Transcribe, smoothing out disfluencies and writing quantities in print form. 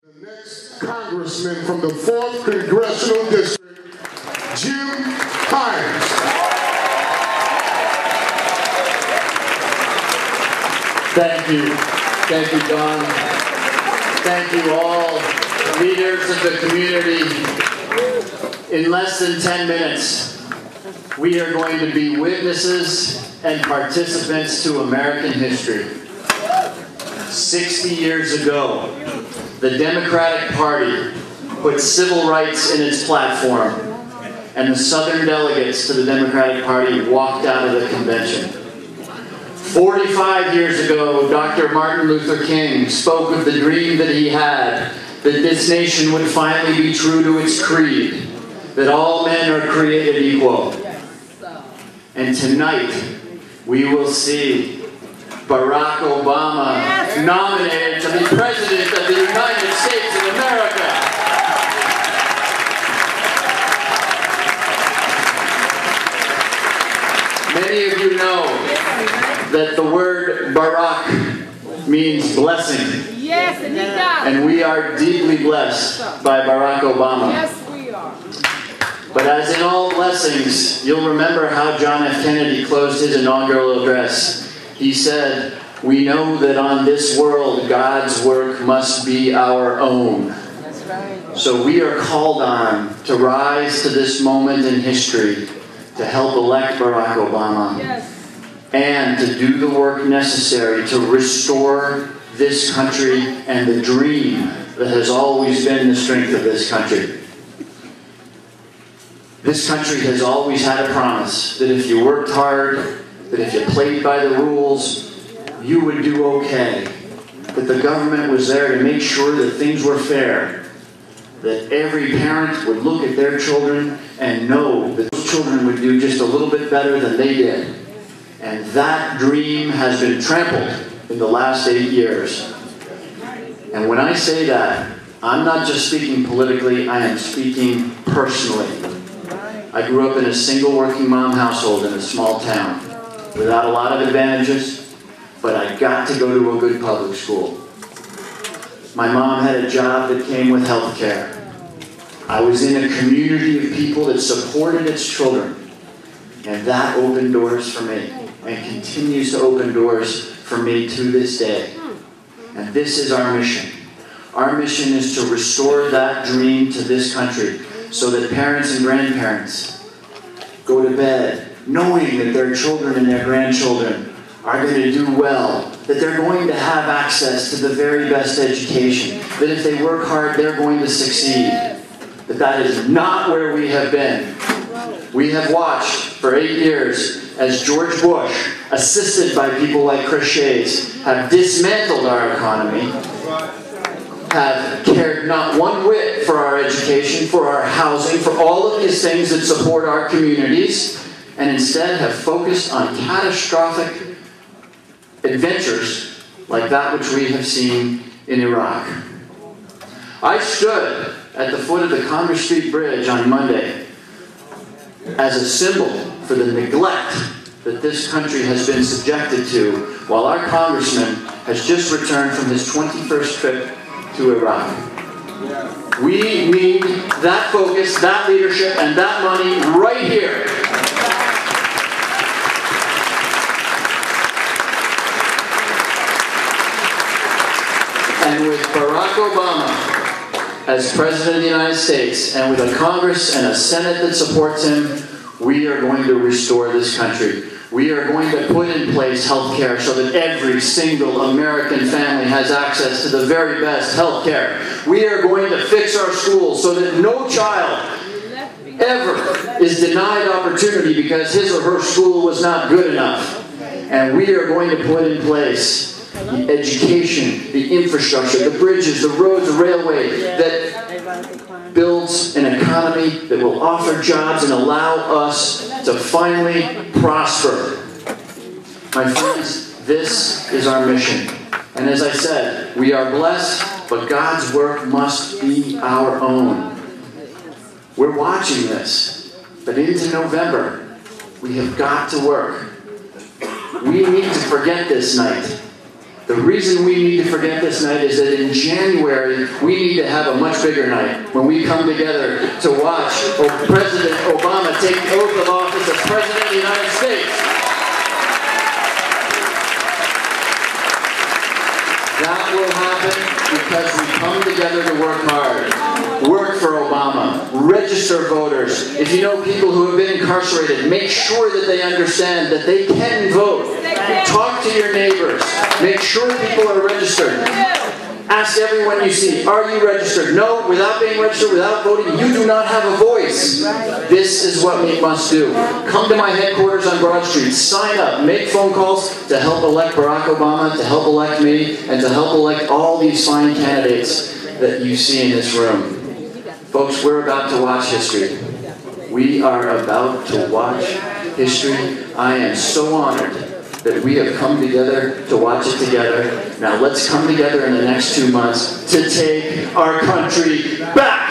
The next congressman from the 4th Congressional District, Jim Hines. Thank you. Thank you, Don. Thank you all, leaders of the community. In less than 10 minutes, we are going to be witnesses and participants to American history. 60 years ago, the Democratic Party put civil rights in its platform, and the Southern delegates to the Democratic Party walked out of the convention. 45 years ago, Dr. Martin Luther King spoke of the dream that he had, that this nation would finally be true to its creed, that all men are created equal. And tonight, we will see Barack Obama nominated to be President of the United States of America. Many of you know that the word Barack means blessing. Yes, and it does. And we are deeply blessed by Barack Obama. Yes, we are. But as in all blessings, you'll remember how John F. Kennedy closed his inaugural address. He said, "We know that on this world, God's work must be our own." That's right. So we are called on to rise to this moment in history to help elect Barack Obama. Yes. And to do the work necessary to restore this country and the dream that has always been the strength of this country. This country has always had a promise that if you worked hard, that if you played by the rules, you would do okay. That the government was there to make sure that things were fair. That every parent would look at their children and know that those children would do just a little bit better than they did. And that dream has been trampled in the last 8 years. And when I say that, I'm not just speaking politically, I am speaking personally. I grew up in a single working mom household in a small town, without a lot of advantages, but I got to go to a good public school. My mom had a job that came with health care. I was in a community of people that supported its children, and that opened doors for me, and continues to open doors for me to this day. And this is our mission. Our mission is to restore that dream to this country, so that parents and grandparents go to bed knowing that their children and their grandchildren are going to do well, that they're going to have access to the very best education, that if they work hard, they're going to succeed. But that is not where we have been. We have watched for 8 years as George Bush, assisted by people like Chris Shays, have dismantled our economy, have cared not one whit for our education, for our housing, for all of these things that support our communities, and instead have focused on catastrophic adventures like that which we have seen in Iraq. I stood at the foot of the Congress Street Bridge on Monday as a symbol for the neglect that this country has been subjected to, while our congressman has just returned from his 21st trip to Iraq. We need that focus, that leadership, and that money right here. And with Barack Obama as President of the United States, and with a Congress and a Senate that supports him, we are going to restore this country. We are going to put in place health care so that every single American family has access to the very best health care. We are going to fix our schools so that no child ever is denied opportunity because his or her school was not good enough. And we are going to put in place the education, the infrastructure, the bridges, the roads, the railway that builds an economy that will offer jobs and allow us to finally prosper. My friends, this is our mission. And as I said, we are blessed, but God's work must be our own. We're watching this, but into November, we have got to work. We need to forget this night. The reason we need to forget this night is that in January, we need to have a much bigger night when we come together to watch President Obama take the oath of office as President of the United States. That will happen because we come together to work hard. Work for Obama. Register voters. If you know people who have been incarcerated, make sure that they understand that they can vote. Talk to your neighbors. Make sure people are registered. Ask everyone you see, are you registered? No, without being registered, without voting, you do not have a voice. This is what we must do. Come to my headquarters on Broad Street. Sign up. Make phone calls to help elect Barack Obama, to help elect me, and to help elect all these fine candidates that you see in this room. Folks, we're about to watch history. We are about to watch history. I am so honored that we have come together to watch it together. Now let's come together in the next 2 months to take our country back.